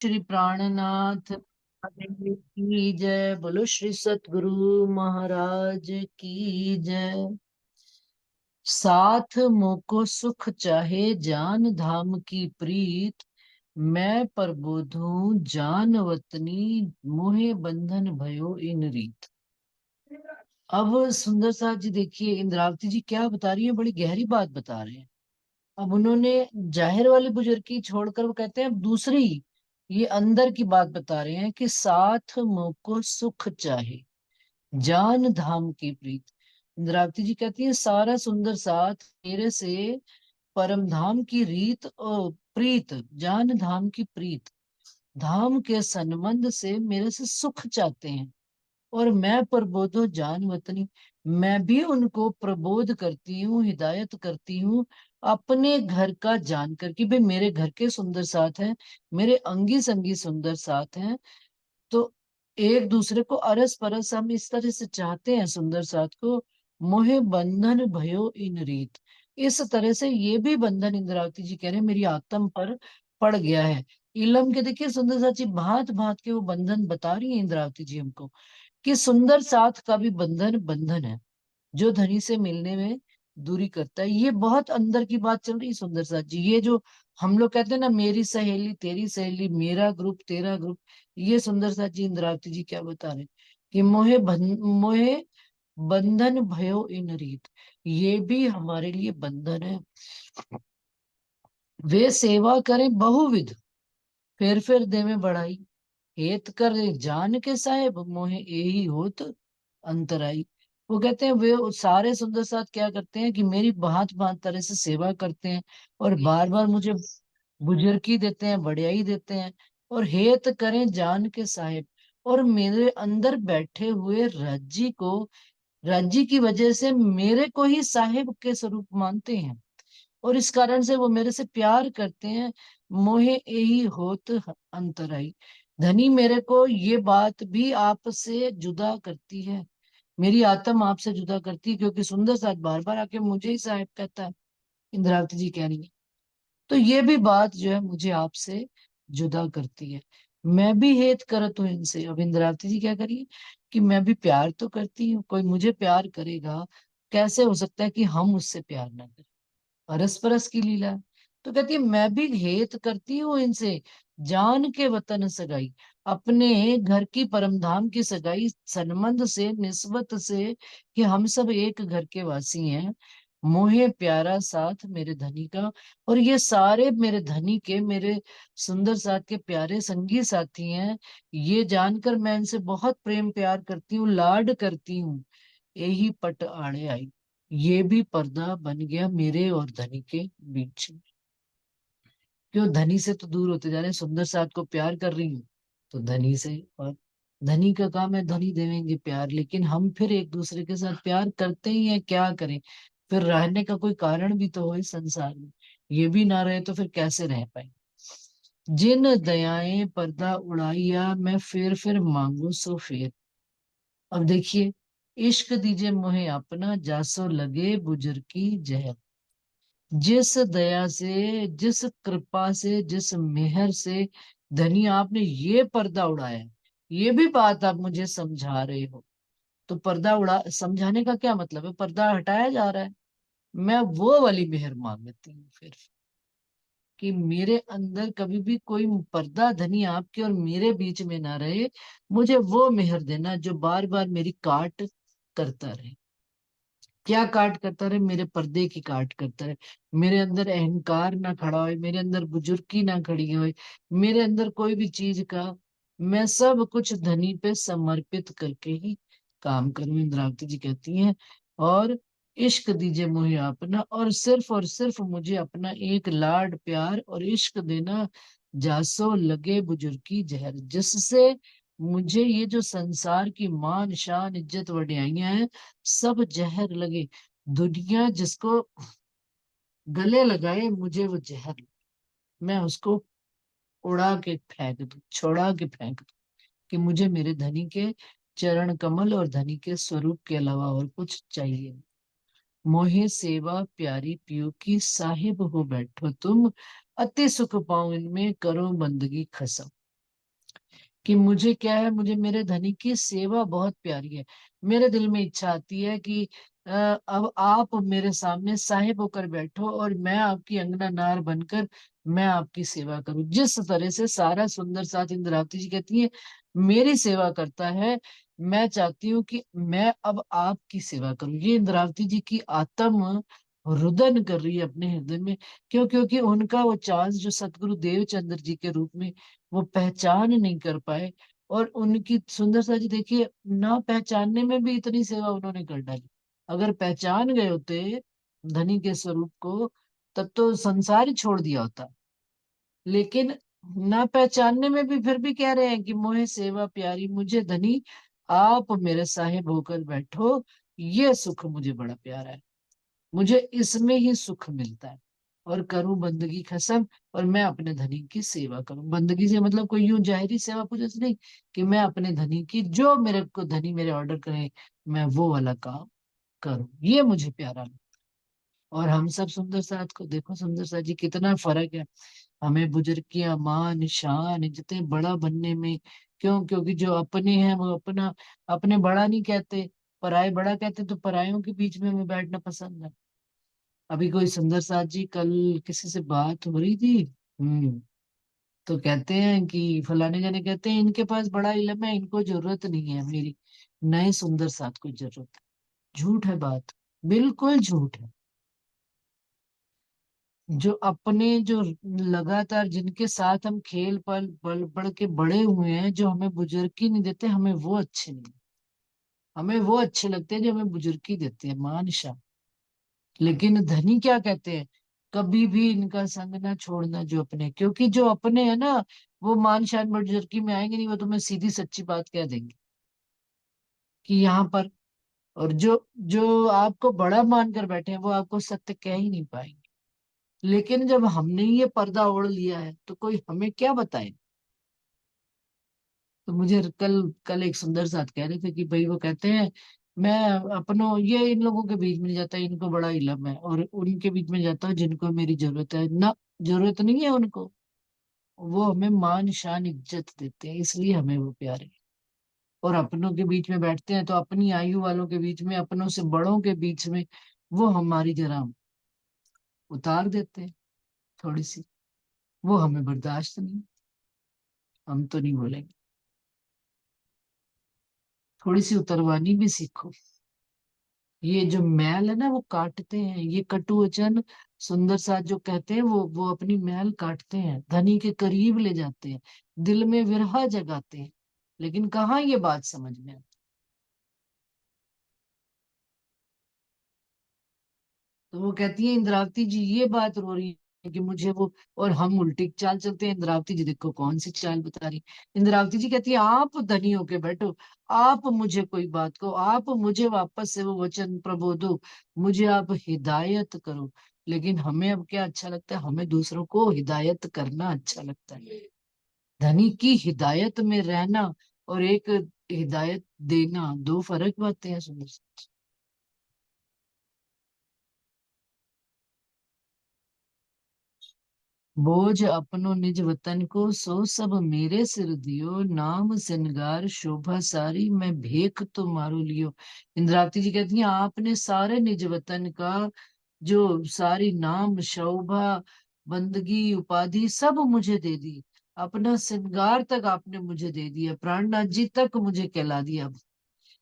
श्री प्राणनाथ महादेव की जय। बोलो श्री सतगुरु महाराज की जय। साथ मोको सुख चाहे जान धाम की प्रीत, मैं प्रबोधू जान वतनी, मोहे बंधन भयो इन रीत। अब सुंदर साथ जी देखिए, इंद्रावती जी क्या बता रही है, बड़ी गहरी बात बता रहे हैं। अब उन्होंने जाहिर वाली बुजुर्गी छोड़कर वो कहते हैं अब दूसरी, ये अंदर की बात बता रहे हैं कि साथ मोको सुख चाहे जान धाम की प्रीत। इंद्रावती जी कहती है सारा सुंदर साथ मेरे से परम धाम की रीत और प्रीत, जान धाम की प्रीत, धाम के संबंध से मेरे से सुख चाहते हैं। और मैं प्रबोधो जान वतनी, मैं भी उनको प्रबोध करती हूँ, हिदायत करती हूँ अपने घर का जानकर कि भाई मेरे घर के सुंदर साथ हैं, मेरे अंगी संगी सुंदर साथ हैं। तो एक दूसरे को अरस परस हम इस तरह से चाहते हैं सुंदर साथ को। मोहे बंधन भयो इन रीत, इस तरह से ये भी बंधन इंद्रावती जी कह रहे हैं मेरी आत्म पर पड़ गया है। इलम के देखिए सुंदर साथ जी भांत भांत के वो बंधन बता रही है इंद्रावती जी हमको, कि सुंदर साथ का भी बंधन बंधन है जो धनी से मिलने में दूरी करता है। ये बहुत अंदर की बात चल रही है सुंदर साथ जी। ये जो हम लोग कहते हैं ना, मेरी सहेली तेरी सहेली, मेरा ग्रुप तेरा ग्रुप, ये सुंदर साथ जी इंद्रावती जी क्या बता रहे हैं कि मोहे बंधन भयो इन रीत, ये भी हमारे लिए बंधन है। वे सेवा करें बहुविध, फेर दे में बढ़ाई, हेत कर जान के साहेब, मोहे यही होत अंतराई। वो कहते हैं वे सारे सुंदर साथ क्या करते हैं कि मेरी भांत भांत तरह से सेवा करते हैं और बार बार मुझे बुजुर्गी देते हैं, बढ़ियाई देते हैं। और हेत करें जान के साहेब, और मेरे अंदर बैठे हुए राज्य को, राज्य की वजह से मेरे को ही साहेब के स्वरूप मानते हैं और इस कारण से वो मेरे से प्यार करते हैं। मोहे यही होत अंतराई, धनी मेरे को ये बात भी आपसे जुदा करती है, मेरी आत्म आपसे जुदा करती है, क्योंकि सुंदर साथ बार बार आके मुझे ही साहेब कहता है। इंद्रावती जी कह रही है तो ये भी बात जो है मुझे आपसे जुदा करती है। मैं भी हेत करत हूँ इनसे। अब इंद्रावती जी क्या करिए कि मैं भी प्यार तो करती हूँ, कोई मुझे प्यार करेगा, कैसे हो सकता है कि हम उससे प्यार ना करें, अरस परस की लीला है। तो कहती है मैं भी हेत करती हूँ इनसे, जान के वतन सगाई, अपने घर की परमधाम की सगाई संबंध से, निस्बत से, कि हम सब एक घर के वासी हैं। मोहे प्यारा साथ मेरे धनी का, और ये सारे मेरे धनी के, मेरे सुंदर साथ के प्यारे संगी साथी हैं। ये जानकर मैं इनसे बहुत प्रेम प्यार करती हूँ, लाड करती हूँ। यही पट आड़े आई, ये भी पर्दा बन गया मेरे और धनी के बीच में। क्यों, धनी से तो दूर होते जा रहे हैं, सुंदर साथ को प्यार कर रही हूँ तो धनी से। और धनी का काम है, धनी देवेंगे प्यार, लेकिन हम फिर एक दूसरे के साथ प्यार करते ही हैं, क्या करें। फिर रहने का कोई कारण भी तो हो इस संसार में, ये भी ना रहे तो फिर कैसे रह पाए। जिन दयाएं पर्दा उड़ाइया, मैं फिर मांगू सो फेर। अब देखिए, इश्क दीजिए मोहे अपना, जासो लगे बुजुर्ग की जहर। जिस दया से, जिस कृपा से, जिस मेहर से धनी आपने ये पर्दा उड़ाया, ये भी बात आप मुझे समझा रहे हो। तो पर्दा उड़ा समझाने का क्या मतलब है, पर्दा हटाया जा रहा है। मैं वो वाली मेहर मांगती हूँ फिर, कि मेरे अंदर कभी भी कोई पर्दा धनी आपके और मेरे बीच में ना रहे। मुझे वो मेहर देना जो बार बार मेरी काट करता रहे। क्या काट करता रहे, मेरे पर्दे की काट करता रहे। मेरे अंदर अहंकार ना खड़ा होए, मेरे अंदर बुजुर्गी ना खड़ी होए, मेरे अंदर कोई भी चीज का, मैं सब कुछ धनी पे समर्पित करके ही काम करूं। इंद्रावती जी कहती हैं और इश्क दीजिए मुझे अपना, और सिर्फ मुझे अपना एक लाड प्यार और इश्क देना, जासो लगे बुजुर्गी जहर, जिससे मुझे ये जो संसार की मान शान इज्जत वड्याइयां हैं सब जहर लगे। दुनिया जिसको गले लगाए मुझे वो जहर लगे। मैं उसको उड़ा के फेंक दूं, छोड़ा के फेंक दूं, कि मुझे मेरे धनी के चरण कमल और धनी के स्वरूप के अलावा और कुछ चाहिए नहीं। मोहे सेवा प्यारी पियो की, साहिब हो बैठो तुम, अति सुख पाओ इनमें, करो बंदगी खसम। कि मुझे क्या है, मुझे मेरे धनी की सेवा बहुत प्यारी है। मेरे दिल में इच्छा आती है कि अब आप मेरे सामने साहिब होकर बैठो और मैं आपकी अंगना नार बनकर मैं आपकी सेवा करूं। जिस तरह से सारा सुंदर साथ इंद्रावती जी कहती है मेरी सेवा करता है, मैं चाहती हूँ कि मैं अब आपकी सेवा करूं। ये इंद्रावती जी की आत्म रुदन कर रही है अपने हृदय में। क्यों? क्योंकि उनका वो चांस जो सतगुरु देवचंद्र जी के रूप में वो पहचान नहीं कर पाए। और उनकी सुंदरता जी देखिए, ना पहचानने में भी इतनी सेवा उन्होंने कर डाली। अगर पहचान गए होते धनी के स्वरूप को, तब तो संसार ही छोड़ दिया होता। लेकिन ना पहचानने में भी फिर भी कह रहे हैं कि मोहे सेवा प्यारी, मुझे धनी आप मेरे साहिब होकर बैठो, ये सुख मुझे बड़ा प्यारा है, मुझे इसमें ही सुख मिलता है। और करूं बंदगी खसम, और मैं अपने धनी की सेवा करूं। बंदगी से मतलब कोई यूं जाहिरी सेवा पूजा से नहीं, कि मैं अपने धनी की, जो मेरे को धनी मेरे ऑर्डर करे मैं वो वाला काम करूं, ये मुझे प्यारा लगता है। और हम सब सुंदर साथ को देखो, सुंदर साथ जी कितना फर्क है हमें बुजुर्गियां मान शान इज्जतें बड़ा बनने में। क्यों? क्योंकि जो अपने हैं वो अपना अपने बड़ा नहीं कहते, पराये बड़ा कहते, तो परायों के बीच में हमें बैठना पसंद है। अभी कोई सुंदर साथ जी, कल किसी से बात हो रही थी। हम्म। तो कहते हैं कि फलाने जाने कहते हैं इनके पास बड़ा इल्म है, इनको जरूरत नहीं है मेरी, नए सुंदर साथ को जरूरत है। झूठ है बात, बिल्कुल झूठ है। जो अपने जो लगातार जिनके साथ हम खेल पल पल पढ़ के बड़े हुए हैं, जो हमें बुजुर्गी नहीं देते, हमें वो अच्छे नहीं। हमें वो अच्छे लगते हैं जो हमें बुजुर्गी देते हैं, मान शान। लेकिन धनी क्या कहते हैं, कभी भी इनका संग ना छोड़ना जो अपने, क्योंकि जो अपने हैं ना, वो मान शान बुजुर्गी में आएंगे नहीं, वो तुम्हें सीधी सच्ची बात कह देंगे कि यहाँ पर। और जो जो आपको बड़ा मानकर बैठे हैं वो आपको सत्य कह ही नहीं पाएंगे। लेकिन जब हमने ये पर्दा ओढ़ लिया है तो कोई हमें क्या बताए। तो मुझे कल कल एक सुंदर साथ कह रहे थे कि भाई, वो कहते हैं मैं अपनों ये इन लोगों के बीच में नहीं जाता, इनको बड़ा इल्म है, और उनके बीच में जाता हूँ जिनको मेरी जरूरत है ना। जरूरत नहीं है उनको, वो हमें मान शान इज्जत देते हैं, इसलिए हमें वो प्यारे हैं। और अपनों के बीच में बैठते हैं तो अपनी आयु वालों के बीच में, अपनों से बड़ों के बीच में वो हमारी जरा उतार देते हैं थोड़ी सी। वो हमें बर्दाश्त नहीं, हम तो नहीं बोलेंगे। थोड़ी सी उतरवानी भी सीखो। ये जो मैल है ना वो काटते हैं, ये कटु वचन सुंदर साथ जो कहते हैं, वो अपनी मैल काटते हैं, धनी के करीब ले जाते हैं, दिल में विरह जगाते हैं। लेकिन कहाँ ये बात समझ में आती। तो वो कहती है इंद्रावती जी, ये बात रो रही है कि मुझे वो, और हम उल्टी चाल चलते हैं। इंद्रावती जी देखो कौन सी चाल बता रही है। इंद्रावती जी कहती है आप धनी होके बैठो, आप मुझे कोई बात कहो, आप मुझे वापस से वो वचन प्रबोधो, मुझे आप हिदायत करो। लेकिन हमें अब क्या अच्छा लगता है, हमें दूसरों को हिदायत करना अच्छा लगता है। धनी की हिदायत में रहना और एक हिदायत देना, दो फर्क बातें हैं सुंदर सी। बोझ अपनो निज वतन को, सो सब मेरे सिर दियो, नाम सिनगार शोभा सारी, मैं भेख तो मारो लियो। इंद्रावती जी कहती हैं आपने सारे निज वतन का जो सारी नाम शोभा बंदगी उपाधि सब मुझे दे दी, अपना सिंगार तक आपने मुझे दे दिया, प्राणनाथ जी तक मुझे कहला दिया।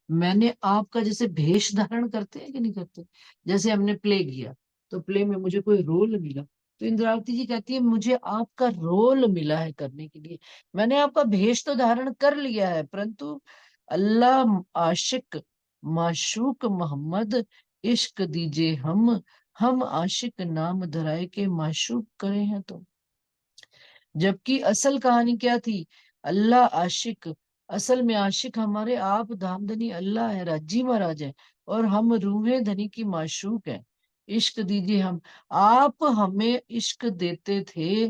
मैंने आपका जैसे भेष धारण करते हैं कि नहीं करते, जैसे हमने प्ले किया तो प्ले में मुझे कोई रोल मिला, तो इंद्रावती जी कहती है मुझे आपका रोल मिला है करने के लिए। मैंने आपका भेष तो धारण कर लिया है, परंतु अल्लाह आशिक माशूक मोहम्मद इश्क दीजिए हम आशिक नाम धराए के माशूक करे हैं तो। जबकि असल कहानी क्या थी, अल्लाह आशिक, असल में आशिक हमारे आप धामधनी अल्लाह है, राजी महाराज है, और हम रूहे धनी की माशूक है। इश्क दीजिए हम, आप हमें इश्क देते थे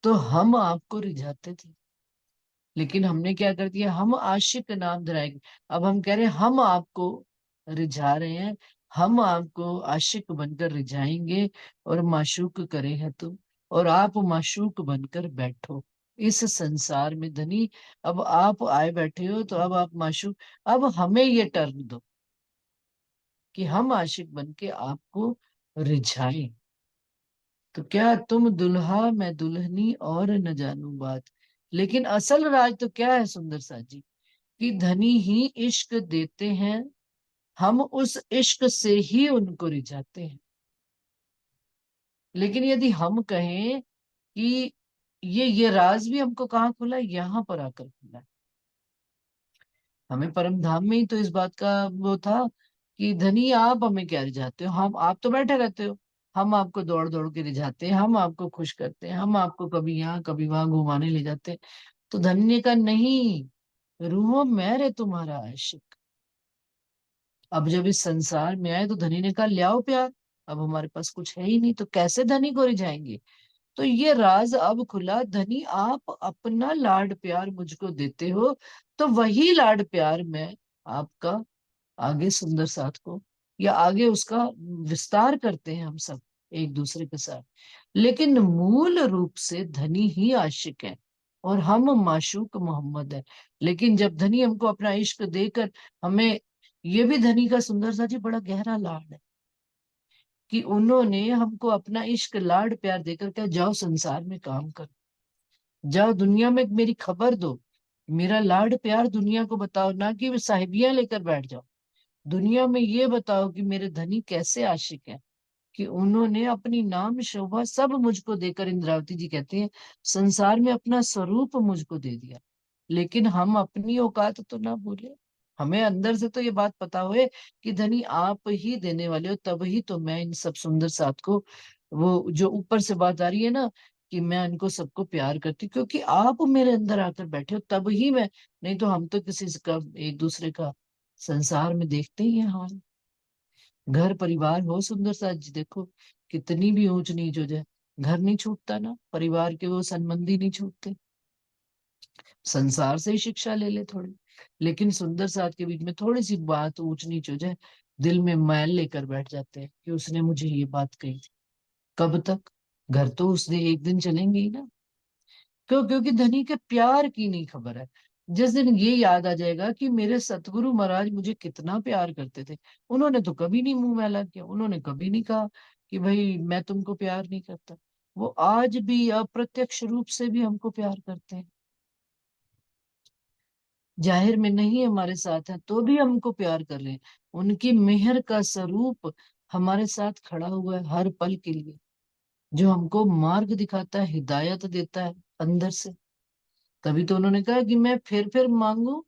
तो हम आपको रिझाते थे। लेकिन हमने क्या कर दिया, हम आशिक नाम धराएंगे। अब हम कह रहे हैं हम आपको रिझा रहे हैं, हम आपको आशिक बनकर रिझाएंगे और माशूक करे हैं तुम, और आप माशूक बनकर बैठो। इस संसार में धनी। अब आप आए बैठे हो तो अब आप माशूक, अब हमें ये टर्न दो कि हम आशिक बन के आपको रिझाएं। तो क्या तुम दुल्हा मैं दुल्हनी और न जानू बात। लेकिन असल राज तो क्या है सुंदर सा जी, कि धनी ही इश्क देते हैं, हम उस इश्क से ही उनको रिझाते हैं। लेकिन यदि हम कहें कि ये राज भी हमको कहाँ खुला है, यहाँ पर आकर खुला है। हमें परम धाम में ही तो इस बात का वो था कि धनी आप हमें क्या रिझाते हो, हम आप तो बैठे रहते हो, हम आपको दौड़ दौड़ के रिझाते हैं, हम आपको खुश करते हैं, हम आपको कभी यहाँ कभी वहां घुमाने ले जाते हैं। तो धन्य का नहीं, रूहो मैं रे तुम्हारा आशिक। अब जब इस संसार में आए तो धनी ने कहा ले आओ प्यार। अब हमारे पास कुछ है ही नहीं तो कैसे धनी को रिझाएंगे। तो ये राज अब खुला, धनी आप अपना लाड प्यार मुझको देते हो, तो वही लाड प्यार मैं आपका आगे सुंदर साथ को, या आगे उसका विस्तार करते हैं हम सब एक दूसरे के साथ। लेकिन मूल रूप से धनी ही आशिक है और हम माशूक मोहम्मद है। लेकिन जब धनी हमको अपना इश्क देकर हमें, ये भी धनी का सुंदर सा जी बड़ा गहरा लाड है कि उन्होंने हमको अपना इश्क लाड प्यार देकर क्या, जाओ संसार में काम करो, जाओ दुनिया में मेरी खबर दो, मेरा लाड प्यार दुनिया को बताओ, ना कि साहिबियां लेकर बैठ जाओ। दुनिया में ये बताओ कि मेरे धनी कैसे आशिक हैं, कि उन्होंने अपनी नाम शोभा सब मुझको देकर, इंद्रावती जी कहते हैं, संसार में अपना स्वरूप मुझको दे दिया। लेकिन हम अपनी औकात तो ना भूले, हमें अंदर से तो ये बात पता हुए कि धनी आप ही देने वाले हो, तब ही तो मैं इन सब सुंदर साथ को, वो जो ऊपर से बात आ रही है ना, कि मैं इनको सबको प्यार करती हूँ, क्योंकि आप मेरे अंदर आकर बैठे हो तब ही मैं, नहीं तो हम तो किसी का एक दूसरे का संसार में देखते ही हैं हाल। घर परिवार हो सुंदर साथ जी, देखो कितनी भी ऊंच नीच हो जाए, घर नहीं छूटता ना, परिवार के वो संबंधी नहीं छूटते। संसार से ही शिक्षा ले ले थोड़ी, लेकिन सुंदर साथ के बीच में थोड़ी सी बात ऊंच नीच हो जाए, दिल में मैल लेकर बैठ जाते हैं कि उसने मुझे ये बात कही थी। कब तक, घर तो उसने एक दिन चलेंगे ही ना। क्यों, क्योंकि धनी के प्यार की नहीं खबर है। जिस दिन ये याद आ जाएगा कि मेरे सतगुरु महाराज मुझे कितना प्यार करते थे, उन्होंने तो कभी नहीं मुंह मैला किया, उन्होंने कभी नहीं कहा कि भाई मैं तुमको प्यार नहीं करता। वो आज भी अप्रत्यक्ष रूप से भी हमको प्यार करते हैं, जाहिर में नहीं हमारे साथ है तो भी हमको प्यार कर रहे हैं। उनकी मेहर का स्वरूप हमारे साथ खड़ा हुआ है हर पल के लिए, जो हमको मार्ग दिखाता है, हिदायत देता है अंदर से। तभी तो उन्होंने कहा कि मैं फिर मांगू,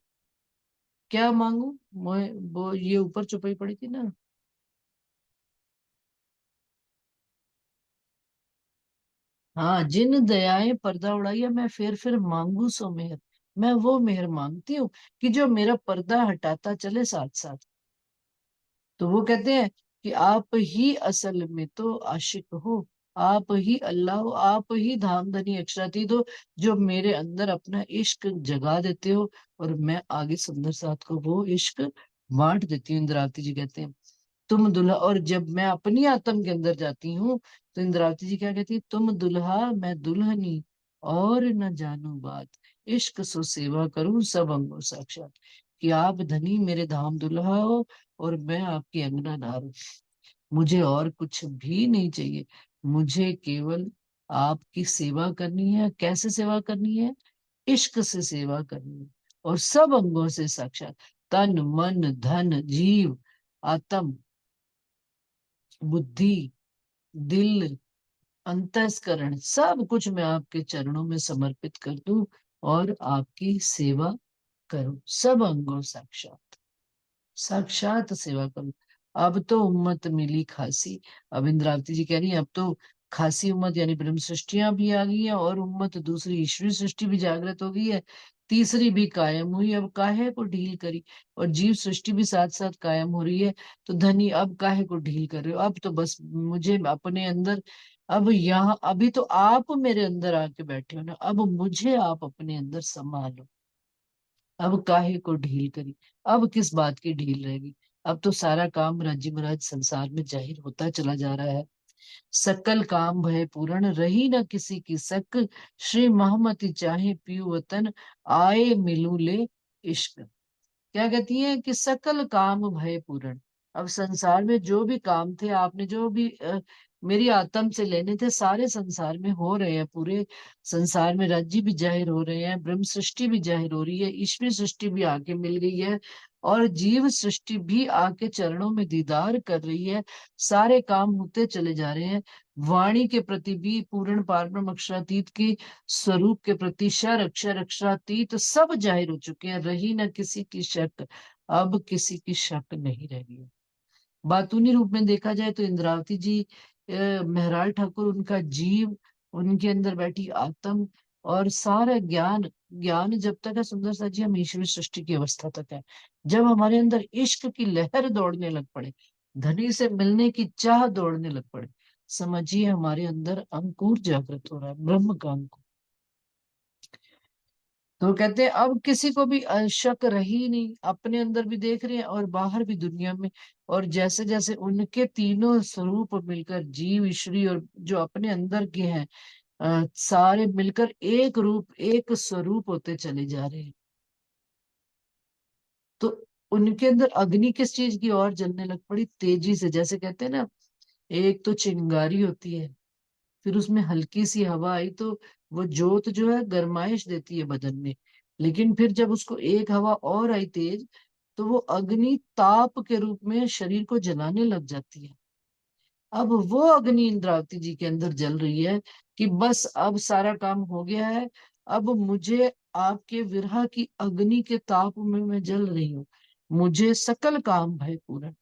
क्या मांगू, मैं वो ये ऊपर चुपाई पड़ी थी ना। हाँ, जिन दयाएं पर्दा उड़ाइया, मैं फिर मांगू सो मेहर। मैं वो मेहर मांगती हूँ कि जो मेरा पर्दा हटाता चले साथ साथ। तो वो कहते हैं कि आप ही असल में तो आशिक हो, आप ही अल्लाह हो, आप ही धामधनी अक्षरातीत हो, जो मेरे अंदर अपना इश्क जगा देते हो, और मैं आगे सुंदर साथ को वो इश्क बांट देती हूँ। इंद्रावती जी कहते हैं तुम दुल्हा, और जब मैं अपनी आत्म के अंदर जाती हूँ तो इंद्रावती जी क्या कहती है, तुम दुल्हा मैं दुल्हनी और न जानू बात, इश्क सो सेवा करूं सब अंगों साक्षात। कि आप धनी मेरे धाम दुल्हा हो और मैं आपकी अंगना नार हूं। मुझे और कुछ भी नहीं चाहिए, मुझे केवल आपकी सेवा करनी है। कैसे सेवा करनी है, इश्क से सेवा करनी है, और सब अंगों से साक्षात, तन मन धन जीव आत्म बुद्धि दिल अंतस्करण सब कुछ मैं आपके चरणों में समर्पित कर दूं और आपकी सेवा करूं, सब अंगों साक्षात, साक्षात सेवा करूं। अब तो उम्मत मिली खासी। अब इंद्रावती जी कह रही है अब तो खासी उम्मत यानी ब्रह्म सृष्टियां भी आ गई हैं, और उम्मत दूसरी ईश्वरी सृष्टि भी जागृत हो गई है, तीसरी भी कायम हुई। अब काहे को ढील करी, और जीव सृष्टि भी साथ साथ कायम हो रही है। तो धनी अब काहे को ढील कर रहे हो, अब तो बस मुझे अपने अंदर, अब यहाँ अभी तो आप मेरे अंदर आके बैठे हो ना, अब मुझे आप अपने अंदर संभालो। अब काहे को ढील करी, अब किस बात की ढील रहेगी। अब तो सारा काम राज्य महाराज संसार में जाहिर होता चला जा रहा है। सकल काम भय पूर्ण, रही न किसी की शक, श्री महमति चाहे पियु वतन, आए मिलू ले इश्क। क्या कहती है कि सकल काम भय पूर्ण। अब संसार में जो भी काम थे, आपने जो भी मेरी आत्म से लेने थे, सारे संसार में हो रहे हैं। पूरे संसार में राज्य भी जाहिर हो रहे हैं, ब्रह्म सृष्टि भी जाहिर हो रही है, ईश्वरी सृष्टि भी आके मिल गई है, और जीव सृष्टि भी आके चरणों में दीदार कर रही है। सारे काम होते चले जा रहे हैं। वाणी के प्रति भी पूर्ण पारब्रह्म अक्षरातीत के स्वरूप के प्रति क्षर अक्षर अक्षरातीत सब जाहिर हो चुके हैं। रही न किसी की शक, अब किसी की शक नहीं रही है। बातूनी रूप में देखा जाए तो इंद्रावती जी, महराल ठाकुर उनका जीव, उनके अंदर बैठी आत्म, और सारा ज्ञान। ज्ञान जब तक है सुंदर सा जी, हम ईश्वरी सृष्टि की अवस्था तक है। जब हमारे अंदर इश्क की लहर दौड़ने लग पड़े, धनी से मिलने की चाह दौड़ने लग पड़े, समझिए हमारे अंदर अंकुर जागृत हो रहा है, ब्रह्म का अंकुर। तो कहते हैं अब किसी को भी शक रही नहीं, अपने अंदर भी देख रहे हैं और बाहर भी दुनिया में। और जैसे जैसे उनके तीनों स्वरूप मिलकर, जीव ईश्वरी और जो अपने अंदर के हैं, सारे मिलकर एक रूप एक स्वरूप होते चले जा रहे हैं। तो उनके अंदर अग्नि किस चीज की और जलने लग पड़ी, तेजी से। जैसे कहते हैं ना, एक तो चिंगारी होती है, फिर उसमें हल्की सी हवा आई तो वो जोत जो है गर्माइश देती है बदन में। लेकिन फिर जब उसको एक हवा और आई तेज, तो वो अग्नि ताप के रूप में शरीर को जलाने लग जाती है। अब वो अग्नि इंद्रावती जी के अंदर जल रही है कि बस अब सारा काम हो गया है। अब मुझे आपके विरह की अग्नि के ताप में मैं जल रही हूँ। मुझे सकल काम भय पूर्ण,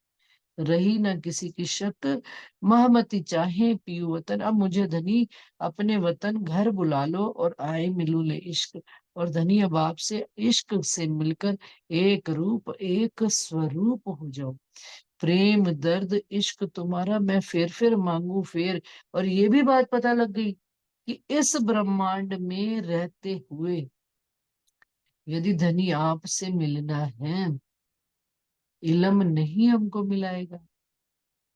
रही न किसी की शक, महमति चाहे पियू वतन। अब मुझे धनी अपने वतन घर बुला लो और आए मिलू ले इश्क। और धनी अब आपसे इश्क से मिलकर एक रूप एक स्वरूप हो जाओ। प्रेम दर्द इश्क तुम्हारा मैं फिर मांगू फेर। और ये भी बात पता लग गई कि इस ब्रह्मांड में रहते हुए यदि धनी आपसे मिलना है, इलम नहीं हमको मिलाएगा,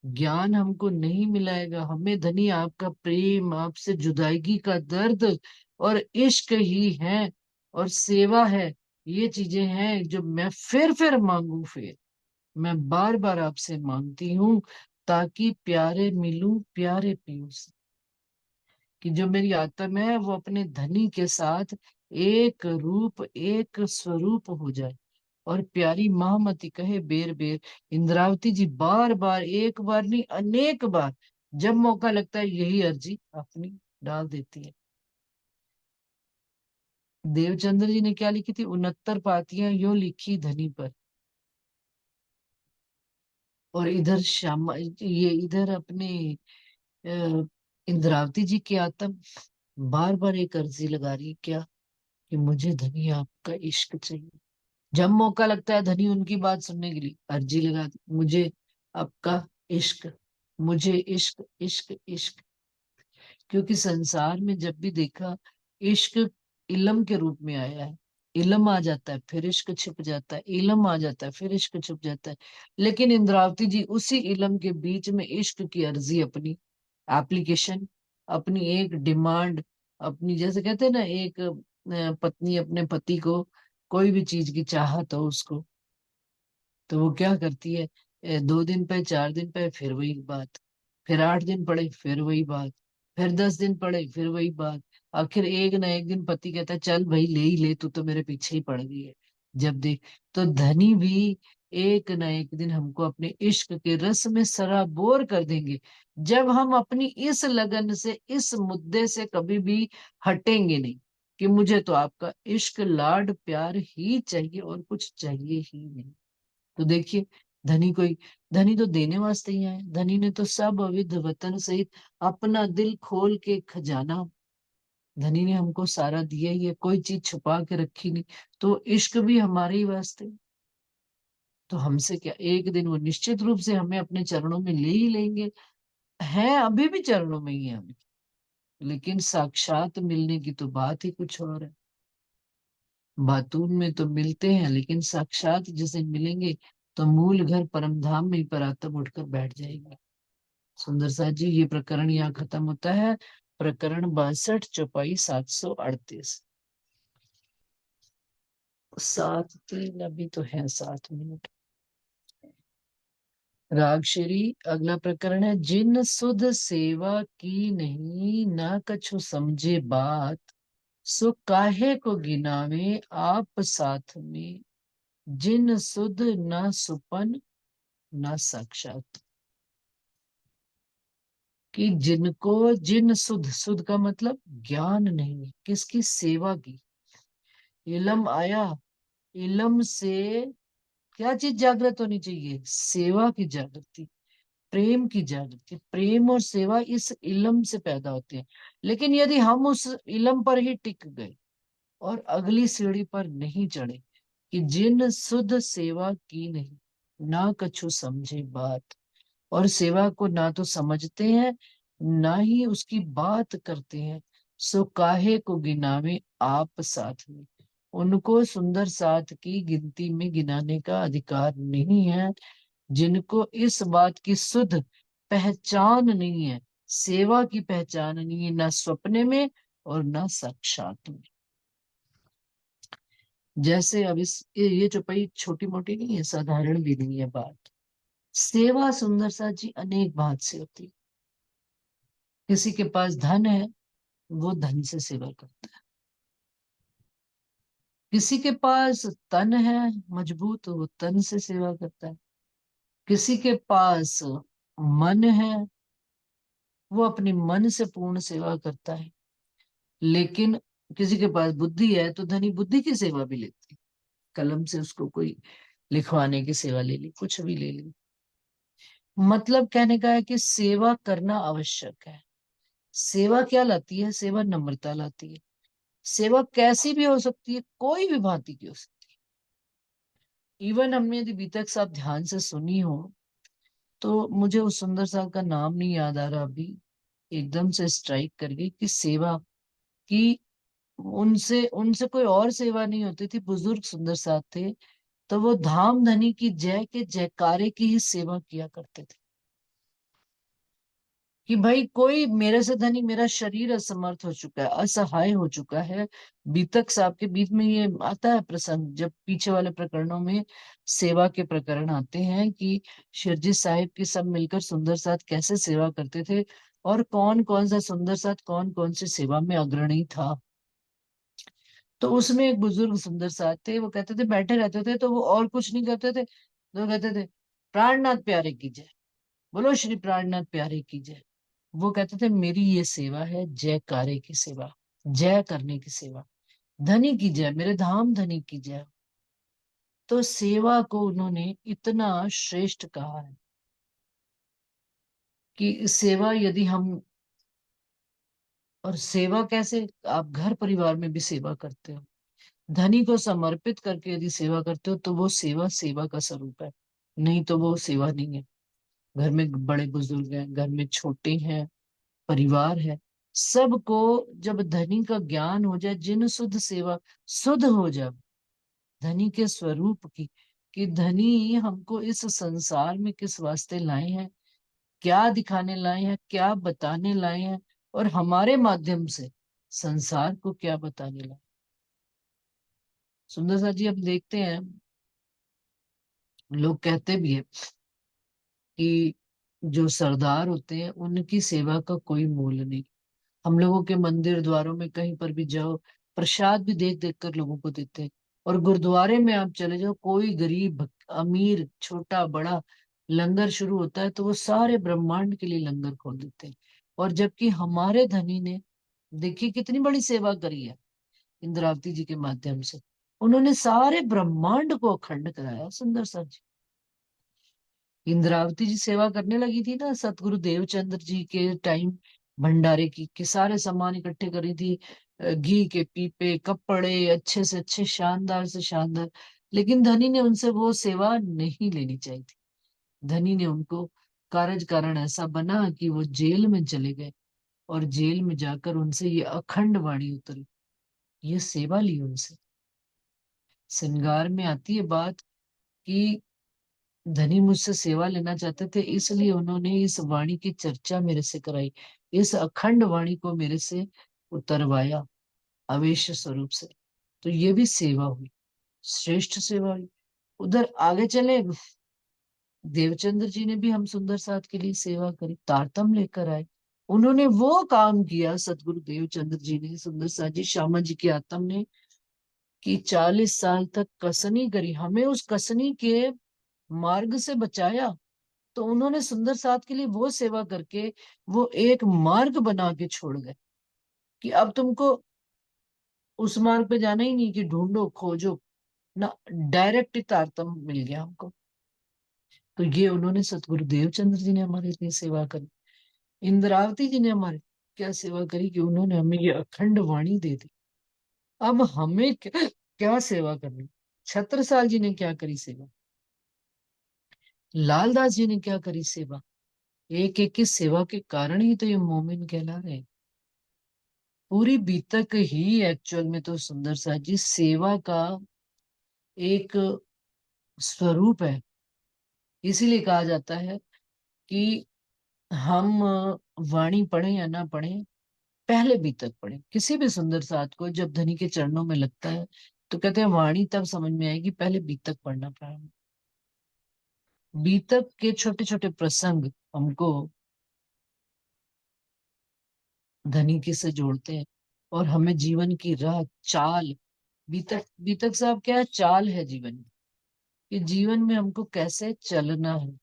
ज्ञान हमको नहीं मिलाएगा, हमें धनी आपका प्रेम, आपसे जुदाईगी का दर्द और इश्क ही है, और सेवा है। ये चीजें हैं जो मैं फिर मांगू फिर, मैं बार बार आपसे मांगती हूँ, ताकि प्यारे मिलूं प्यारे पीयूं से। कि जो मेरी आत्मा है वो अपने धनी के साथ एक रूप एक स्वरूप हो जाए। और प्यारी महामती कहे बेर बेर। इंद्रावती जी बार बार, एक बार नहीं अनेक बार, जब मौका लगता है यही अर्जी अपनी डाल देती है। देवचंद्र जी ने क्या लिखी थी, 69 पातियां यो लिखी धनी पर। और इधर श्यामा, ये इधर अपने अ, इंद्रावती जी की आत्मा बार बार एक अर्जी लगा रही है, क्या, कि मुझे धनी आपका इश्क चाहिए। जब मौका लगता है धनी उनकी बात सुनने के लिए अर्जी लगा दी, मुझे आपका इश्क, मुझे इश्क इश्क इश्क। क्योंकि संसार में जब भी देखा, इश्क इलम के रूप में आया है। इलम आ जाता है फिर इश्क छिप जाता है, इलम आ जाता है फिर इश्क छिप जाता है। लेकिन इंद्रावती जी उसी इलम के बीच में इश्क की अर्जी, अपनी एप्लीकेशन, अपनी एक डिमांड, अपनी, जैसे कहते हैं ना, एक पत्नी अपने पति को कोई भी चीज की चाहत हो उसको, तो वो क्या करती है, 2 दिन पे 4 दिन पे फिर वही बात, फिर 8 दिन पड़े फिर वही बात, फिर 10 दिन पड़े फिर वही बात। आखिर एक ना एक दिन पति कहता है चल भाई ले ही ले, तू तो मेरे पीछे ही पड़ गई है। जब देख, तो धनी भी एक ना एक दिन हमको अपने इश्क के रस में सराबोर कर देंगे, जब हम अपनी इस लगन से, इस मुद्दे से कभी भी हटेंगे नहीं, कि मुझे तो आपका इश्क लाड प्यार ही चाहिए और कुछ चाहिए ही नहीं। तो देखिए, धनी कोई, धनी तो देने वास्ते ही आए। धनी ने तो सब अविध वतन सहित अपना दिल खोल के खजाना, धनी ने हमको सारा दिया ही है, कोई चीज छुपा के रखी नहीं। तो इश्क भी हमारे ही वास्ते। तो हमसे क्या, एक दिन वो निश्चित रूप से हमें अपने चरणों में ले ही लेंगे। हैं अभी भी चरणों में ही है हम, लेकिन साक्षात मिलने की तो बात ही कुछ और है। बातून में तो मिलते हैं, लेकिन साक्षात जिसे मिलेंगे तो मूल घर परम धाम में ही परात्म उठकर बैठ जाएगी। सुंदर साथ जी, ये प्रकरण यहाँ खत्म होता है। प्रकरण 62, चौपाई 738। 7:03 अभी तो है, 7 मिनट। रागश्री अगला प्रकरण है। जिन सुध सेवा की नहीं, ना कछु समझे बात, सो काहे को गिनावे आप साथ में, जिन सुध न सुपन न साक्षात। कि जिनको, जिन सुध, सुध का मतलब ज्ञान नहीं है, किसकी सेवा की। इलम आया, इलम से क्या चीज जागृत होनी चाहिए, सेवा की जागृति, प्रेम की जागृति। प्रेम और सेवा इस इलम से पैदा होते हैं। लेकिन यदि हम उस इलम पर ही टिक गए और अगली सीढ़ी पर नहीं चढ़े, कि जिन सुध सेवा की नहीं, ना कछु समझे बात, और सेवा को ना तो समझते हैं ना ही उसकी बात करते हैं, सो काहे को गिनावे आप साथ में। उनको सुंदर साथ की गिनती में गिनाने का अधिकार नहीं है, जिनको इस बात की शुद्ध पहचान नहीं है, सेवा की पहचान नहीं है, ना सपने में और ना साक्षात में। जैसे अब इस ये चौपाई छोटी मोटी नहीं है, साधारण भी नहीं है बात। सेवा सुंदर सा जी अनेक भांत से होती है। किसी के पास धन है, वो धन से सेवा करता है। किसी के पास तन है मजबूत, वो तन से सेवा करता है। किसी के पास मन है, वो अपनी मन से पूर्ण सेवा करता है। लेकिन किसी के पास बुद्धि है तो धनी बुद्धि की सेवा भी लेती है। कलम से उसको कोई लिखवाने की सेवा ले ली, कुछ भी ले ली। मतलब कहने का है कि सेवा करना आवश्यक है। सेवा क्या लाती है, सेवा नम्रता लाती है। सेवा कैसी भी हो सकती है, कोई भी भांति की हो सकती है। इवन हमने यदि बीतक साहब ध्यान से सुनी हो, तो मुझे उस सुंदर साहब का नाम नहीं याद आ रहा अभी, एकदम से स्ट्राइक कर गई कि सेवा की उनसे उनसे कोई और सेवा नहीं होती थी। बुजुर्ग सुंदर साहब थे, तो वो धाम धनी की जय के जयकारे की ही सेवा किया करते थे। कि भाई कोई मेरे से धनी, मेरा शरीर असमर्थ हो चुका है, असहाय हो चुका है। बीतक साहब के बीच में ये आता है प्रसंग, जब पीछे वाले प्रकरणों में सेवा के प्रकरण आते हैं कि शिरजी साहिब की सब मिलकर सुंदर साथ कैसे सेवा करते थे, और कौन कौन सा सुंदर साथ कौन कौन सी सेवा में अग्रणी था। तो उसमें एक बुजुर्ग सुंदर साथ थे, वो कहते थे, बैठे रहते थे तो वो और कुछ नहीं करते थे, तो कहते थे प्राणनाथ प्यारे की जय, बोलो श्री प्राणनाथ प्यारे की जय। वो कहते थे मेरी ये सेवा है जयकारे की सेवा, जय करने की सेवा, धनी की जय, मेरे धाम धनी की जय। तो सेवा को उन्होंने इतना श्रेष्ठ कहा है कि सेवा यदि हम, और सेवा कैसे, आप घर परिवार में भी सेवा करते हो, धनी को समर्पित करके यदि सेवा करते हो, तो वो सेवा सेवा का स्वरूप है। नहीं तो वो सेवा नहीं है। घर में बड़े बुजुर्ग हैं, घर में छोटे हैं, परिवार है, सबको जब धनी का ज्ञान हो जाए, जिन शुद्ध सेवा, शुद्ध हो जाए धनी के स्वरूप की, कि धनी हमको इस संसार में किस वास्ते लाए हैं, क्या दिखाने लाए हैं, क्या बताने लाए हैं, और हमारे माध्यम से संसार को क्या बताने लाए। सुंदर सा जी अब देखते हैं, लोग कहते भी है कि जो सरदार होते हैं उनकी सेवा का कोई मूल नहीं। हम लोगों के मंदिर द्वारों में कहीं पर भी जाओ, प्रसाद भी देख देख कर लोगों को देते हैं। और गुरुद्वारे में आप चले जाओ, कोई गरीब अमीर छोटा बड़ा, लंगर शुरू होता है तो वो सारे ब्रह्मांड के लिए लंगर खोल देते हैं। और जबकि हमारे धनी ने देखिए कितनी बड़ी सेवा करी है, इंद्रावती जी के माध्यम से उन्होंने सारे ब्रह्मांड को अखंड कराया। सुंदर सा जी इंद्रावती जी सेवा करने लगी थी ना सतगुरु देवचंद्र जी के टाइम, भंडारे की के सारे सामान इकट्ठे करी थी, घी के पीपे, कपड़े, अच्छे से अच्छे, शानदार से शानदार। लेकिन धनी ने उनसे वो सेवा नहीं लेनी चाहिए थी। धनी ने उनको, कारज कारण ऐसा बना कि वो जेल में चले गए, और जेल में जाकर उनसे ये अखंड वाणी उतरी, ये सेवा ली उनसे। श्रृंगार में आती है बात कि धनी मुझसे सेवा लेना चाहते थे, इसलिए उन्होंने इस वाणी की चर्चा मेरे से कराई, इस अखंड वाणी को मेरे से उतरवाया आवेश स्वरूप से। तो ये भी सेवा हुई, श्रेष्ठ सेवा हुई। उधर आगे चले, देवचंद्र जी ने भी हम सुंदर साथ के लिए सेवा करी, तारतम लेकर आए। उन्होंने वो काम किया, सतगुरु देवचंद्र जी ने, सुंदर साथ जी श्यामा जी की आत्म ने, कि 40 साल तक कसनी करी, हमें उस कसनी के मार्ग से बचाया। तो उन्होंने सुंदर साथ के लिए वो सेवा करके वो एक मार्ग बना के छोड़ गए, कि अब तुमको उस मार्ग पे जाना ही नहीं, कि ढूंढो खोजो ना, डायरेक्ट ही तारतम मिल गया हमको। तो ये उन्होंने, सतगुरु देवचंद्र जी ने हमारे लिए सेवा करी। इंद्रावती जी ने हमारे क्या सेवा करी, कि उन्होंने हमें ये अखंड वाणी दे दी। अब हमें क्या सेवा करनी। छत्रसाल जी ने क्या करी सेवा, लालदास जी ने क्या करी सेवा। एक एक की सेवा के कारण ही तो ये मोमिन कहला रहे हैं। पूरी बीतक ही एक्चुअल में तो सुंदर साथ जी सेवा का एक स्वरूप है। इसीलिए कहा जाता है कि हम वाणी पढ़े या ना पढ़े, पहले बीतक पढ़े। किसी भी सुंदर साथ को जब धनी के चरणों में लगता है, तो कहते हैं वाणी तब समझ में आएगी, पहले बीतक पढ़ना प्रारंभ। बीतक के छोटे छोटे प्रसंग हमको धनी के से जोड़ते हैं, और हमें जीवन की राह, चाल, बीतक, बीतक साहब क्या है, चाल है जीवन की, कि जीवन में हमको कैसे चलना है।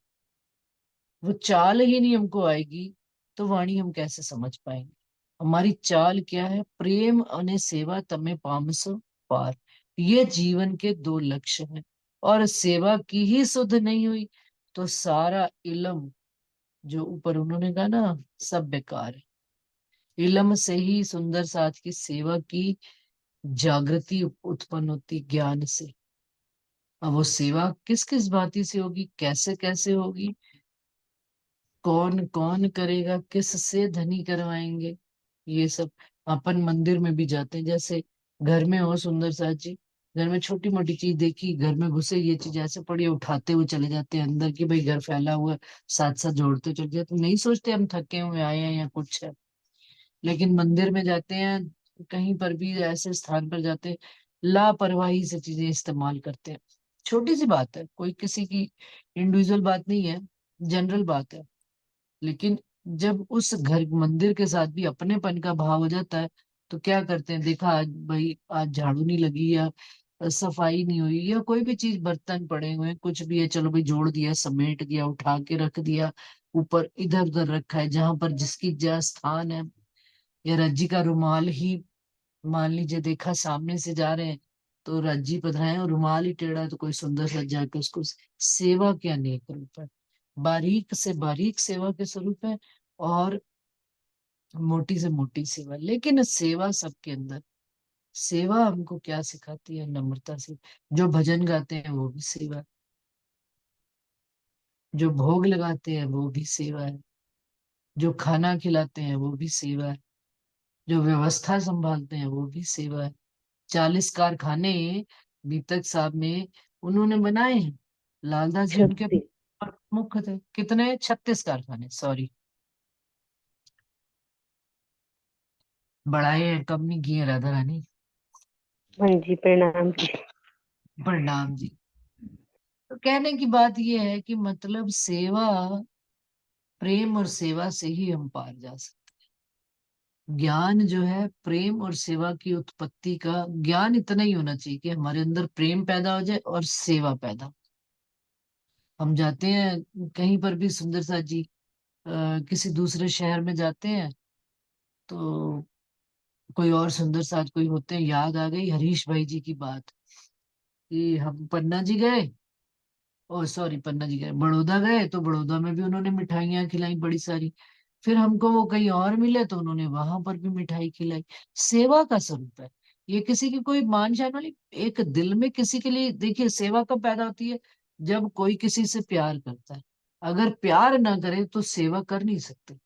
वो चाल ही नहीं हमको आएगी, तो वाणी हम कैसे समझ पाएंगे। हमारी चाल क्या है, प्रेम अने सेवा तमें पामसो पार, ये जीवन के दो लक्ष्य हैं। और सेवा की ही सुध नहीं हुई, तो सारा इल्म जो ऊपर उन्होंने कहा ना, सब बेकार है। इल्म से ही सुंदर साथ की सेवा की जागृति उत्पन्न होती, ज्ञान से। अब वो सेवा किस किस भांति से होगी, कैसे कैसे होगी, कौन कौन करेगा, किस से धनी करवाएंगे, ये सब। अपन मंदिर में भी जाते हैं, जैसे घर में हो सुंदर साथ जी, घर में छोटी मोटी चीज देखी, घर में घुसे, ये चीज ऐसे पड़ी है, उठाते हुए चले जाते हैं अंदर, कि भाई घर फैला हुआ है, साथ साथ जोड़ते चले जाते, नहीं सोचते हम थके हुए आए हैं या कुछ है। लेकिन मंदिर में जाते हैं, कहीं पर भी ऐसे स्थान पर जाते हैं, लापरवाही से चीजें इस्तेमाल करते हैं। छोटी सी बात है, कोई किसी की इंडिविजुअल बात नहीं है, जनरल बात है। लेकिन जब उस घर मंदिर के साथ भी अपनेपन का भाव हो जाता है, तो क्या करते हैं, देखा आज भाई, आज झाड़ू नहीं लगी, या सफाई नहीं हुई, या कोई भी चीज, बर्तन पड़े हुए हैं, कुछ भी है, चलो भाई जोड़ दिया, समेट दिया, उठा के रख दिया, ऊपर इधर उधर रखा है, जहां पर जिसकी जगह स्थान है। या रज्जी का रुमाल ही, मान लीजिए देखा सामने से जा रहे हैं, तो रज्जी पधराए और रुमाल ही टेढ़ा है, तो कोई सुंदर सा जाके उसको, सेवा के अनेक रूप है, बारीक से बारीक सेवा के स्वरूप है, और मोटी से मोटी सेवा। लेकिन सेवा सबके अंदर, सेवा हमको क्या सिखाती है, नम्रता से। जो भजन गाते हैं वो भी सेवा है, जो भोग लगाते हैं वो भी सेवा है, जो खाना खिलाते हैं वो भी सेवा है, जो व्यवस्था संभालते हैं वो भी सेवा है। 40 कारखाने बीतक साहब ने, उन्होंने बनाए हैं, लालदास जी उनके 36। प्रमुख थे। कितने, 36 कारखाने, सॉरी, बढ़ाए हैं, कम नहीं किए राधा रानी। हाँ जी, प्रणाम जी। प्रणाम जी। तो कहने की बात यह है कि मतलब सेवा, प्रेम और सेवा से ही हम पार जा सकते। ज्ञान जो है, प्रेम और सेवा की उत्पत्ति का ज्ञान इतना ही होना चाहिए, कि हमारे अंदर प्रेम पैदा हो जाए और सेवा पैदा हो। हम जाते हैं कहीं पर भी सुंदर सा जी, किसी दूसरे शहर में जाते हैं, तो कोई और सुंदर साथ कोई होते हैं, याद आ गई हरीश भाई जी की बात, कि हम पन्ना जी गए, ओ सॉरी, पन्ना जी गए, बड़ौदा गए, तो बड़ौदा में भी उन्होंने मिठाइयाँ खिलाई बड़ी सारी। फिर हमको वो कहीं और मिले, तो उन्होंने वहां पर भी मिठाई खिलाई। सेवा का स्वरूप है ये, किसी की कोई मान शान वाली, एक दिल में किसी के लिए, देखिए सेवा कब पैदा होती है, जब कोई किसी से प्यार करता है। अगर प्यार ना करे तो सेवा कर नहीं सकते।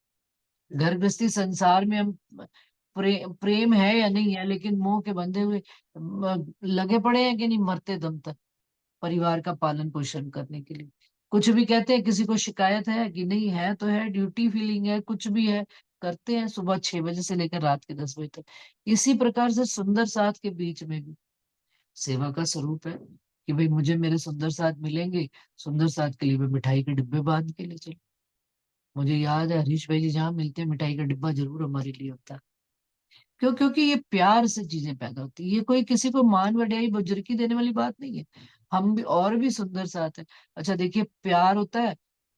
घर गृहस्थी संसार में हम प्रेम है या नहीं है, लेकिन मोह के बंधे हुए लगे पड़े हैं कि नहीं, मरते दम तक परिवार का पालन पोषण करने के लिए। कुछ भी कहते हैं, किसी को शिकायत है कि नहीं है, तो है, ड्यूटी फीलिंग है, कुछ भी है, करते हैं सुबह 6 बजे से लेकर रात के 10 बजे तक। इसी प्रकार से सुंदर साथ के बीच में भी सेवा का स्वरूप है कि भाई मुझे मेरे सुंदर साथ मिलेंगे, सुंदर साथ के लिए मैं मिठाई के डिब्बे बांध के ले चलूं। मुझे याद है हरीश भाई जी जहाँ मिलते हैं, मिठाई का डिब्बा जरूर हमारे लिए होता है। क्यों? क्योंकि ये प्यार से चीजें पैदा होती है, ये कोई किसी को मान बढ़ाई बुजुर्गी देने वाली बात नहीं है। हम भी और भी सुंदर साथ है। अच्छा देखिए, प्यार होता है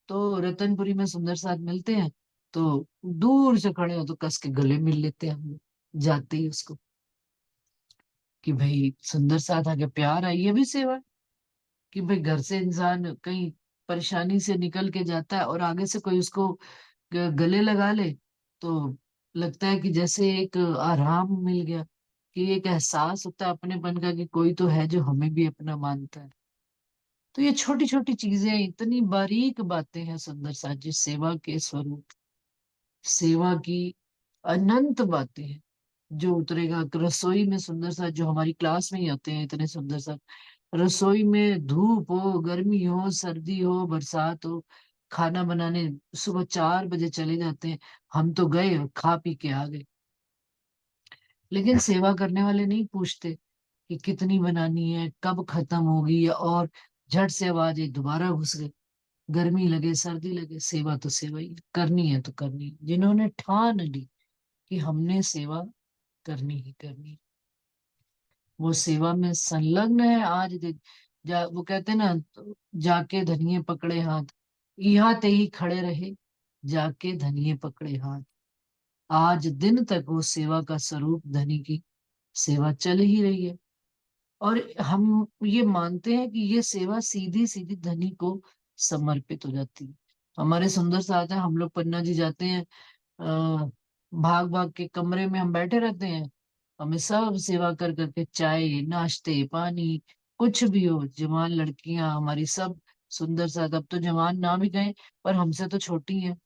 तो रतनपुरी में सुंदर साथ मिलते हैं, तो दूर से खड़े हो तो कस के गले मिल लेते हैं हम लोग, जाते ही उसको, कि भाई सुंदर साथ आगे प्यार है। ये भी सेवा है कि भाई घर से इंसान कहीं परेशानी से निकल के जाता है और आगे से कोई उसको गले लगा ले, तो लगता है कि जैसे एक आराम मिल गया, कि एक एहसास होता है अपनेपन का कि कोई तो है जो हमें भी अपना मानता है। तो ये छोटी छोटी चीजें, इतनी बारीक बातें हैं सुंदर साथ जी, सेवा के स्वरूप, सेवा की अनंत बातें हैं। जो उतरेगा रसोई में सुंदर साथ, जो हमारी क्लास में ही होते हैं इतने सुंदर साथ, रसोई में धूप हो, गर्मी हो, सर्दी हो, बरसात हो, खाना बनाने सुबह 4 बजे चले जाते हैं। हम तो गए और खा पी के आ गए, लेकिन सेवा करने वाले नहीं पूछते कि कितनी बनानी है, कब खत्म होगी, और झट से आवाज आई दोबारा घुस गए। गर्मी लगे सर्दी लगे, सेवा तो सेवा ही है, करनी है तो करनी है। जिन्होंने ठान ली कि हमने सेवा करनी ही करनी है, वो सेवा में संलग्न है आज दिन। वो कहते हैं ना, जाके धनिये पकड़े हाथ, यहाँ ते ही खड़े रहे, जाके धनिये पकड़े हाथ। आज दिन तक वो सेवा का स्वरूप, धनी की सेवा चल ही रही है। और हम ये मानते हैं कि ये सेवा सीधी सीधी धनी को समर्पित हो जाती है। हमारे सुंदर साथ है, हम लोग पन्ना जी जाते हैं, भाग भाग के कमरे में हम बैठे रहते हैं, हमें सब सेवा कर करके, चाय नाश्ते पानी, कुछ भी हो, जवान लड़कियां हमारी सब सुंदर साथ, अब तो जवान ना भी गए पर हमसे तो छोटी हैं,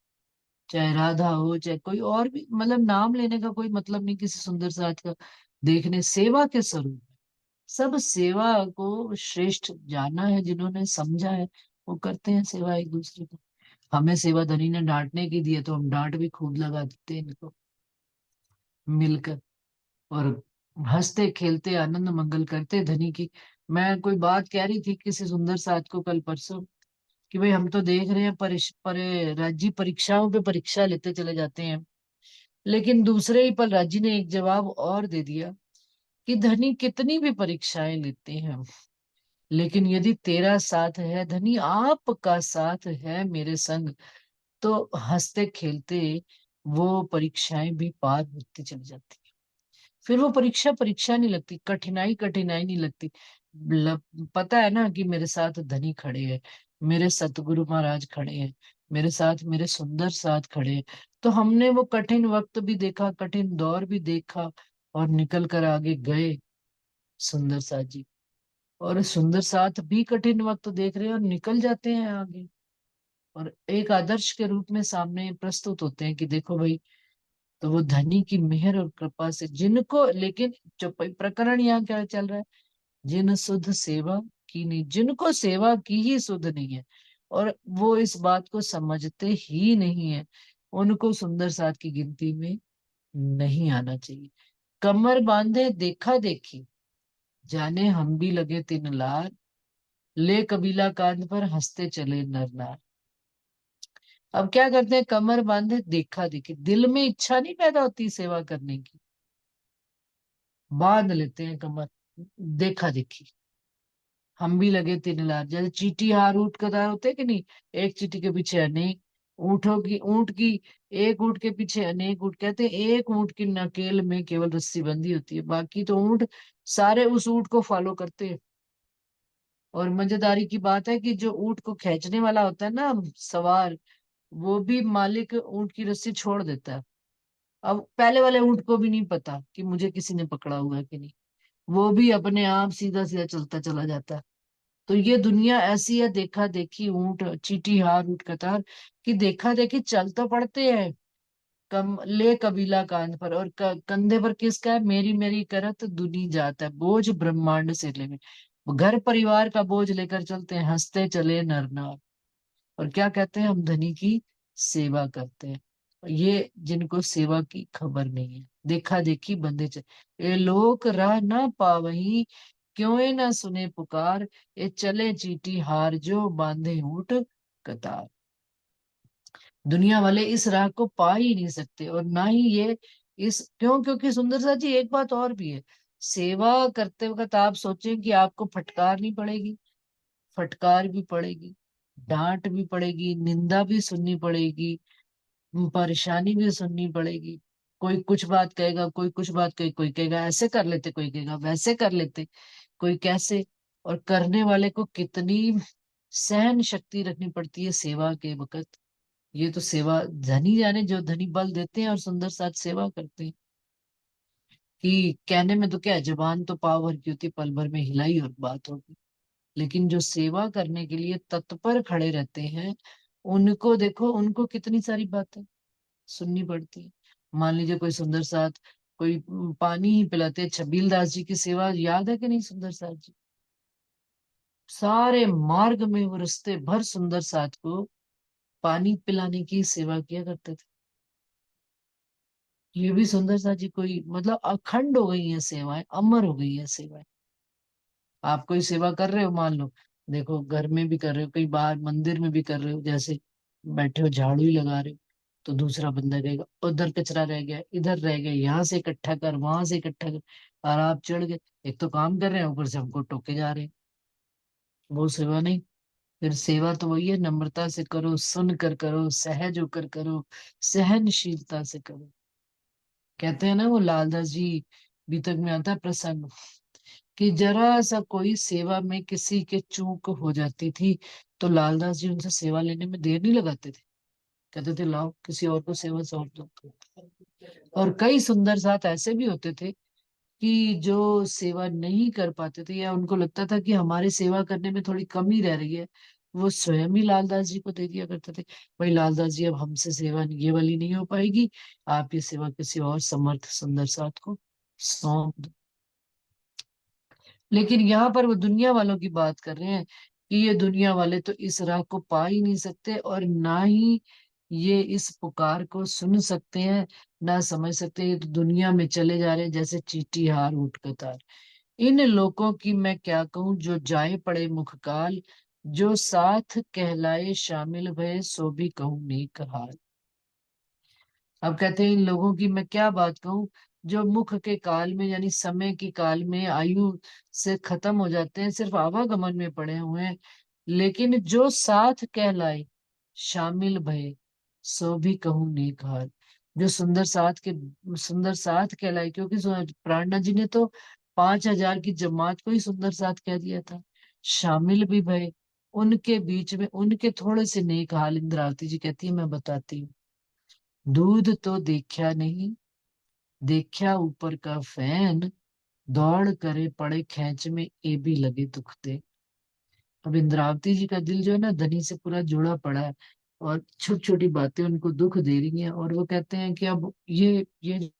चाहे राधा हो चाहे कोई और भी, मतलब नाम लेने का कोई मतलब नहीं किसी सुंदर साथ का। देखने सेवा के स्वरूप, सब सेवा को श्रेष्ठ जाना है, जिन्होंने समझा है वो करते हैं सेवा एक दूसरे को। हमें सेवा धनी ने डांटने की दी है तो हम डांट भी खूब लगा देते हैं इनको मिलकर, और हंसते खेलते आनंद मंगल करते धनी की। मैं कोई बात कह रही थी किसी सुंदर साथ को कल परसों, कि भाई हम तो देख रहे हैं राज्य परीक्षाओं पे परीक्षा लेते चले जाते हैं, लेकिन दूसरे ही पल राज्य ने एक जवाब और दे दिया कि धनी कितनी भी परीक्षाएं लेते हैं, लेकिन यदि तेरा साथ है धनी, आपका साथ है मेरे संग, तो हंसते खेलते वो परीक्षाएं भी पार होती चली जाती है। फिर वो परीक्षा परीक्षा नहीं लगती, कठिनाई कठिनाई नहीं लगती। पता है ना कि मेरे साथ धनी खड़े हैं, मेरे सतगुरु महाराज खड़े हैं, मेरे साथ मेरे सुंदर साथ खड़े हैं। तो हमने वो कठिन वक्त भी देखा, कठिन दौर भी देखा, और निकल कर आगे गए सुंदर साथ जी। और सुंदर साथ भी कठिन वक्त देख रहे हैं और निकल जाते हैं आगे, और एक आदर्श के रूप में सामने प्रस्तुत होते हैं कि देखो भाई। तो वो धनी की मेहर और कृपा से जिनको, लेकिन जो प्रकरण यहाँ क्या चल रहा है, जिन सुध सेवा की नहीं, जिनको सेवा की ही सुध नहीं है, और वो इस बात को समझते ही नहीं है, उनको सुंदर साथ की गिनती में नहीं आना चाहिए। कमर बांधे देखा देखी, जाने हम भी लगे तीन लार, ले कबीला कांध पर हंसते चले नर नार। अब क्या करते हैं, कमर बांधे देखा देखी, दिल में इच्छा नहीं पैदा होती सेवा करने की, बांध लेते हैं कमर, देखा देखी। हम भी लगे तीन लार, जैसे चीटी हार ऊंट कतार होते हैं कि नहीं, एक चीटी के पीछे अनेक, ऊंट की एक ऊंट के पीछे अनेक ऊंट, कहते हैं एक ऊंट की नकेल में केवल रस्सी बंधी होती है, बाकी तो ऊंट सारे उस ऊंट को फॉलो करते हैं। और मजेदारी की बात है कि जो ऊंट को खींचने वाला होता है ना, सवार, वो भी मालिक ऊंट की रस्सी छोड़ देता है। अब पहले वाले ऊंट को भी नहीं पता कि मुझे किसी ने पकड़ा हुआ है कि नहीं, वो भी अपने आप सीधा सीधा चलता चला जाता है। तो ये दुनिया ऐसी है, देखा देखी ऊंट, चीटी हार ऊंट कतार, कि देखा देखी चल तो पड़ते हैं, कम ले कबीला कांध पर, और कंधे पर किसका है, मेरी मेरी करत दुनी जाता है, बोझ ब्रह्मांड से ले में, घर परिवार का बोझ लेकर चलते हैं, हंसते चले नर नार। और क्या कहते हैं, हम धनी की सेवा करते हैं। ये जिनको सेवा की खबर नहीं है, देखा देखी बंदे ये लोक राह ना पावहीं, क्यों ए ना सुने पुकार, ये चले चीटी हार जो बांधे ऊंट कतार। दुनिया वाले इस राह को पा ही नहीं सकते, और ना ही ये इस क्यों, क्योंकि सुंदर सा जी एक बात और भी है। सेवा करते वक्त आप सोचें कि आपको फटकार नहीं पड़ेगी, फटकार भी पड़ेगी, डांट भी पड़ेगी, निंदा भी सुननी पड़ेगी, परेशानी भी सुननी पड़ेगी। कोई कुछ बात कहेगा, कोई कुछ बात कहे, कोई कहेगा ऐसे कर लेते, कोई कहेगा वैसे कर लेते, कोई कैसे। और करने वाले को कितनी सहन शक्ति रखनी पड़ती है सेवा के वक्त। ये तो सेवा धनी जाने, जो धनी बल देते हैं और सुंदर साथ सेवा करते हैं। कि कहने में तो क्या है, जुबान तो पाव भर की होती, पल भर में हिलाई और बात होगी। लेकिन जो सेवा करने के लिए तत्पर खड़े रहते हैं, उनको देखो, उनको कितनी सारी बातें सुननी पड़ती है। मान लीजिए कोई सुंदर साथ, कोई पानी ही पिलाते हैं, छबील दास जी की सेवा याद है कि नहीं, सुंदर साथ जी सारे मार्ग में वो रास्ते भर सुंदर साथ को पानी पिलाने की सेवा किया करते थे। ये भी सुंदर साथ जी कोई मतलब अखंड हो गई है सेवाएं, अमर हो गई है सेवाएं। आप कोई सेवा कर रहे हो, मान लो, देखो घर में भी कर रहे हो, कई बार मंदिर में भी कर रहे हो, जैसे बैठे हो झाड़ू ही लगा रहे हो, तो दूसरा बंदा कहेगा उधर कचरा रह गया, इधर रह गया, यहाँ से इकट्ठा कर, वहां से इकट्ठा कर, और आप चढ़ गए। एक तो काम कर रहे हैं, ऊपर से हमको टोके जा रहे हैं। वो सेवा नहीं। फिर सेवा तो वही है, नम्रता से करो, सुन कर करो, सहज होकर करो, सहनशीलता से करो। कहते हैं ना, वो लालदास जी बीतक में आता है प्रसंग, कि जरा सा कोई सेवा में किसी के चूक हो जाती थी, तो लालदास जी उनसे सेवा लेने में देर नहीं लगाते थे। कहते थे लाओ किसी और को सेवा सौंप दो। और कई सुंदर साथ ऐसे भी होते थे कि जो सेवा नहीं कर पाते थे, या उनको लगता था कि हमारी सेवा करने में थोड़ी कमी रह रही है, वो स्वयं ही लालदास जी को दे दिया करते थे। भाई लालदास जी, अब हमसे सेवा ये वाली नहीं हो पाएगी, आप ये सेवा किसी और समर्थ सुंदर साथ को सौंप दो। लेकिन यहाँ पर वो दुनिया वालों की बात कर रहे हैं, कि ये दुनिया वाले तो इस राह को पा ही नहीं सकते, और ना ही ये इस पुकार को सुन सकते हैं, ना समझ सकते। ये तो दुनिया में चले जा रहे हैं जैसे चींटी हार ऊंट कतार। इन लोगों की मैं क्या कहूँ, जो जाए पड़े मुख काल, जो साथ कहलाए शामिल भय, सो भी कहूँ नेक हाल। अब कहते हैं इन लोगों की मैं क्या बात कहूं, जो मुख के काल में, यानी समय की काल में आयु से खत्म हो जाते हैं, सिर्फ आवागमन में पड़े हुए हैं। लेकिन जो साथ कहलाए शामिल भय, सो भी कहूँ नेक हाल। जो सुंदर साथ कहलाए, क्योंकि प्राणनाथ जी ने तो 5,000 की जमात को ही सुंदर साथ कह दिया था। शामिल भी भय, उनके बीच में उनके थोड़े से नेक हाल इंद्रावती जी कहती है, मैं बताती हूँ। दूध तो देखा नहीं, देखा ऊपर का फैन, दौड़ करे पड़े खेच में, ए भी लगे दुख दे। अब इंद्रावती जी का दिल जो है ना, धनी से पूरा जुड़ा पड़ा है, और छोटी छोटी बातें उनको दुख दे रही हैं, और वो कहते हैं कि अब ये